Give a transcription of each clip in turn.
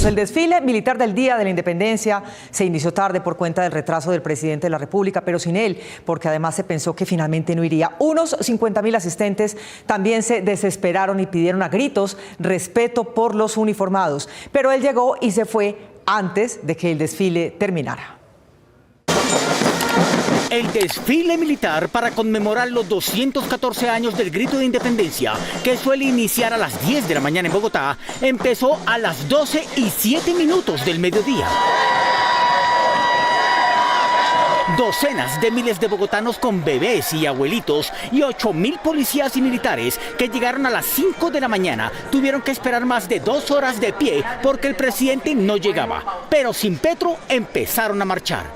El desfile militar del Día de la Independencia se inició tarde por cuenta del retraso del presidente de la República, pero sin él, porque además se pensó que finalmente no iría. Unos 50.000 asistentes también se desesperaron y pidieron a gritos respeto por los uniformados, pero él llegó y se fue antes de que el desfile terminara. El desfile militar para conmemorar los 214 años del Grito de Independencia, que suele iniciar a las 10 de la mañana en Bogotá, empezó a las 12:07 del mediodía. Docenas de miles de bogotanos con bebés y abuelitos y 8.000 policías y militares que llegaron a las 5 de la mañana tuvieron que esperar más de 2 horas de pie porque el presidente no llegaba. Pero sin Petro empezaron a marchar.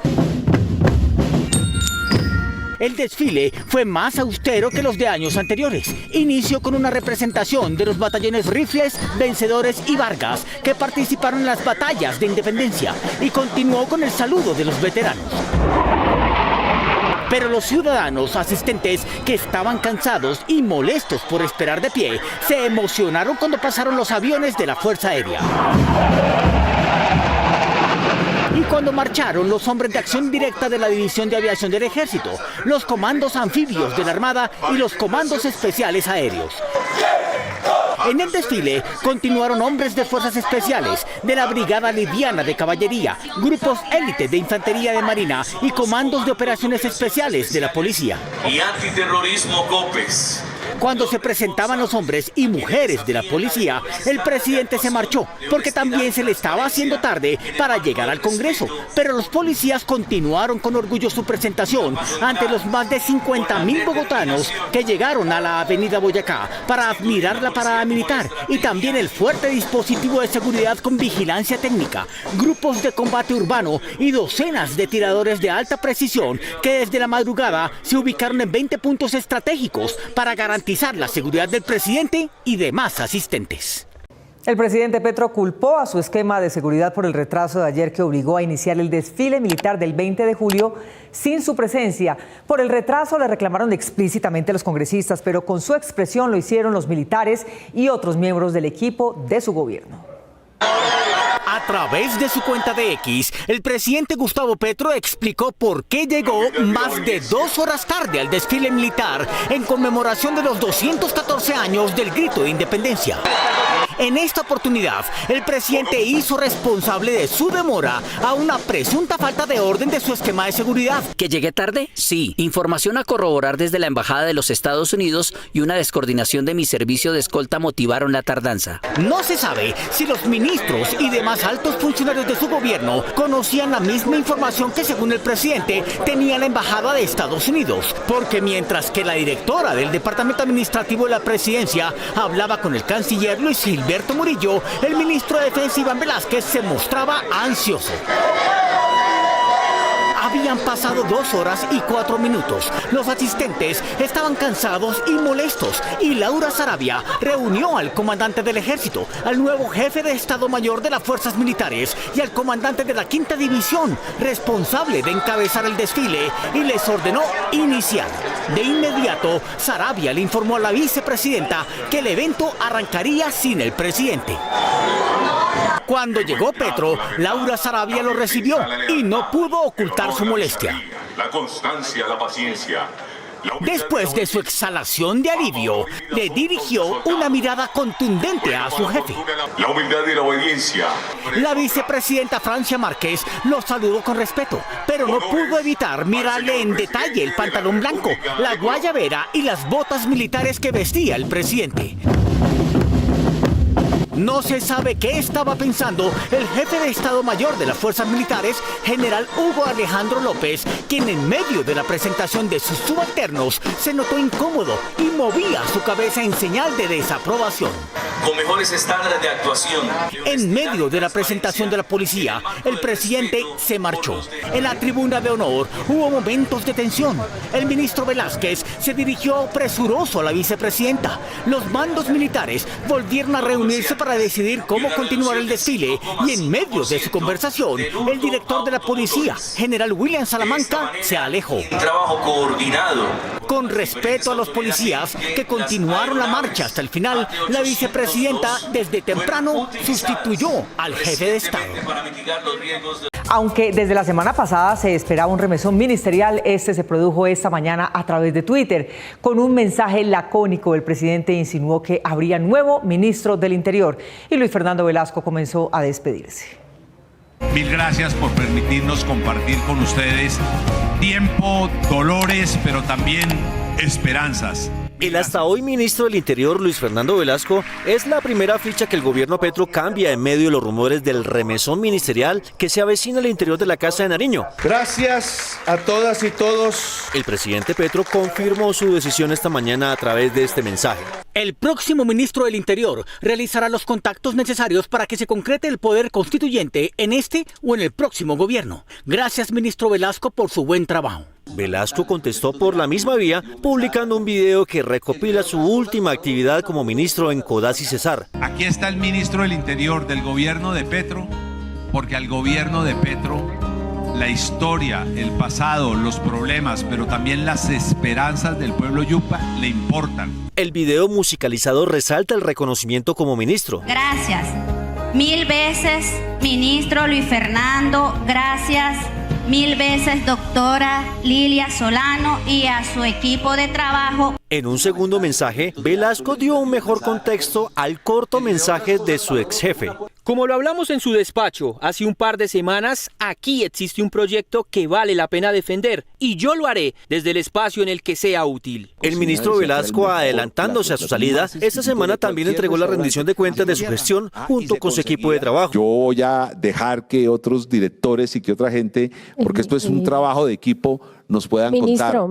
El desfile fue más austero que los de años anteriores. Inició con una representación de los batallones Rifles, Vencedores y Vargas que participaron en las batallas de independencia y continuó con el saludo de los veteranos. Pero los ciudadanos asistentes que estaban cansados y molestos por esperar de pie se emocionaron cuando pasaron los aviones de la Fuerza Aérea. Y cuando marcharon los hombres de acción directa de la División de Aviación del Ejército, los comandos anfibios de la Armada y los comandos especiales aéreos. En el desfile continuaron hombres de fuerzas especiales, de la Brigada Liviana de Caballería, grupos élite de Infantería de Marina y comandos de operaciones especiales de la policía. Y antiterrorismo COPES. Cuando se presentaban los hombres y mujeres de la policía, el presidente se marchó porque también se le estaba haciendo tarde para llegar al Congreso. Pero los policías continuaron con orgullo su presentación ante los más de 50.000 bogotanos que llegaron a la avenida Boyacá para admirar la parada militar y también el fuerte dispositivo de seguridad con vigilancia técnica, grupos de combate urbano y docenas de tiradores de alta precisión que desde la madrugada se ubicaron en 20 puntos estratégicos para garantizar la seguridad del presidente y demás asistentes. El presidente Petro culpó a su esquema de seguridad por el retraso de ayer que obligó a iniciar el desfile militar del 20 de julio sin su presencia. Por el retraso le reclamaron explícitamente los congresistas, pero con su expresión lo hicieron los militares y otros miembros del equipo de su gobierno. A través de su cuenta de X, el presidente Gustavo Petro explicó por qué llegó más de 2 horas tarde al desfile militar en conmemoración de los 214 años del Grito de Independencia. En esta oportunidad, el presidente hizo responsable de su demora a una presunta falta de orden de su esquema de seguridad. ¿Que llegué tarde? Sí. Información a corroborar desde la Embajada de los Estados Unidos y una descoordinación de mi servicio de escolta motivaron la tardanza. No se sabe si los ministros y demás altos funcionarios de su gobierno conocían la misma información que, según el presidente, tenía la Embajada de Estados Unidos. Porque mientras que la directora del Departamento Administrativo de la Presidencia hablaba con el canciller Luis Gilberto Murillo, el ministro de Defensa Iván Velázquez se mostraba ansioso. Habían pasado 2 horas y 4 minutos. Los asistentes estaban cansados y molestos y Laura Sarabia reunió al comandante del ejército, al nuevo jefe de Estado Mayor de las Fuerzas Militares y al comandante de la 5ª División, responsable de encabezar el desfile, y les ordenó iniciar. De inmediato, Sarabia le informó a la vicepresidenta que el evento arrancaría sin el presidente. Cuando llegó Petro, Laura Sarabia lo recibió y no pudo ocultar su molestia. La constancia, la paciencia. Después de su exhalación de alivio, le dirigió una mirada contundente a su jefe. La humildad y la obediencia. La vicepresidenta Francia Márquez lo saludó con respeto, pero no pudo evitar mirarle en detalle el pantalón blanco, la guayabera y las botas militares que vestía el presidente. No se sabe qué estaba pensando el jefe de Estado Mayor de las Fuerzas Militares, general Hugo Alejandro López, quien en medio de la presentación de sus subalternos se notó incómodo y movía su cabeza en señal de desaprobación. Con mejores estándares de actuación. En medio de la presentación de la policía, el presidente se marchó. En la tribuna de honor hubo momentos de tensión. El ministro Velázquez se dirigió presuroso a la vicepresidenta. Los mandos militares volvieron a reunirse para para decidir cómo continuar el desfile y en medio de su conversación, el director de la policía, general William Salamanca, se alejó. Un trabajo coordinado. Con respeto a los policías que continuaron la marcha hasta el final, la vicepresidenta desde temprano sustituyó al jefe de Estado. Aunque desde la semana pasada se esperaba un remesón ministerial, este se produjo esta mañana a través de Twitter. Con un mensaje lacónico, el presidente insinuó que habría nuevo ministro del Interior y Luis Fernando Velasco comenzó a despedirse. Mil gracias por permitirnos compartir con ustedes tiempo, dolores, pero también esperanzas. El hasta hoy ministro del Interior, Luis Fernando Velasco, es la primera ficha que el gobierno Petro cambia en medio de los rumores del remesón ministerial que se avecina al interior de la Casa de Nariño. Gracias a todas y todos. El presidente Petro confirmó su decisión esta mañana a través de este mensaje. El próximo ministro del Interior realizará los contactos necesarios para que se concrete el poder constituyente en este o en el próximo gobierno. Gracias, ministro Velasco, por su buen trabajo. Velasco contestó por la misma vía, publicando un video que recopila su última actividad como ministro en Codazzi y Cesar. Aquí está el ministro del Interior del gobierno de Petro, porque al gobierno de Petro la historia, el pasado, los problemas, pero también las esperanzas del pueblo yupa le importan. El video musicalizado resalta el reconocimiento como ministro. Gracias. 1000 veces, ministro Luis Fernando, gracias. 1000 veces, doctora Lilia Solano y a su equipo de trabajo. En un segundo mensaje, Velasco dio un mejor contexto al corto mensaje de su ex jefe. Como lo hablamos en su despacho hace un par de semanas, aquí existe un proyecto que vale la pena defender y yo lo haré desde el espacio en el que sea útil. El ministro Velasco, adelantándose a su salida, esta semana también entregó la rendición de cuentas de su gestión junto con su equipo de trabajo. Yo voy a dejar que otros directores y que otra gente, porque esto es un trabajo de equipo, nos puedan contar. Ministro.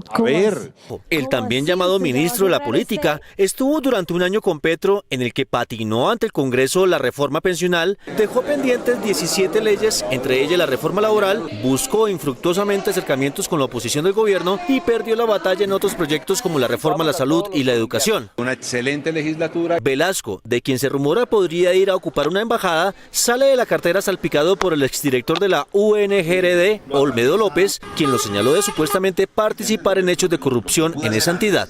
A ver. El también llamado ministro de la Política estuvo durante un año con Petro, en el que patinó ante el Congreso la reforma pensional, dejó pendientes 17 leyes, entre ellas la reforma laboral, buscó infructuosamente acercamientos con la oposición del gobierno y perdió la batalla en otros proyectos como la reforma a la salud y la educación. Una excelente legislatura. Velasco, de quien se rumora podría ir a ocupar una embajada, sale de la cartera salpicado por el exdirector de la UNGRD, Olmedo López, quien lo señaló de supuestamente participar en hechos de corrupción en esa entidad.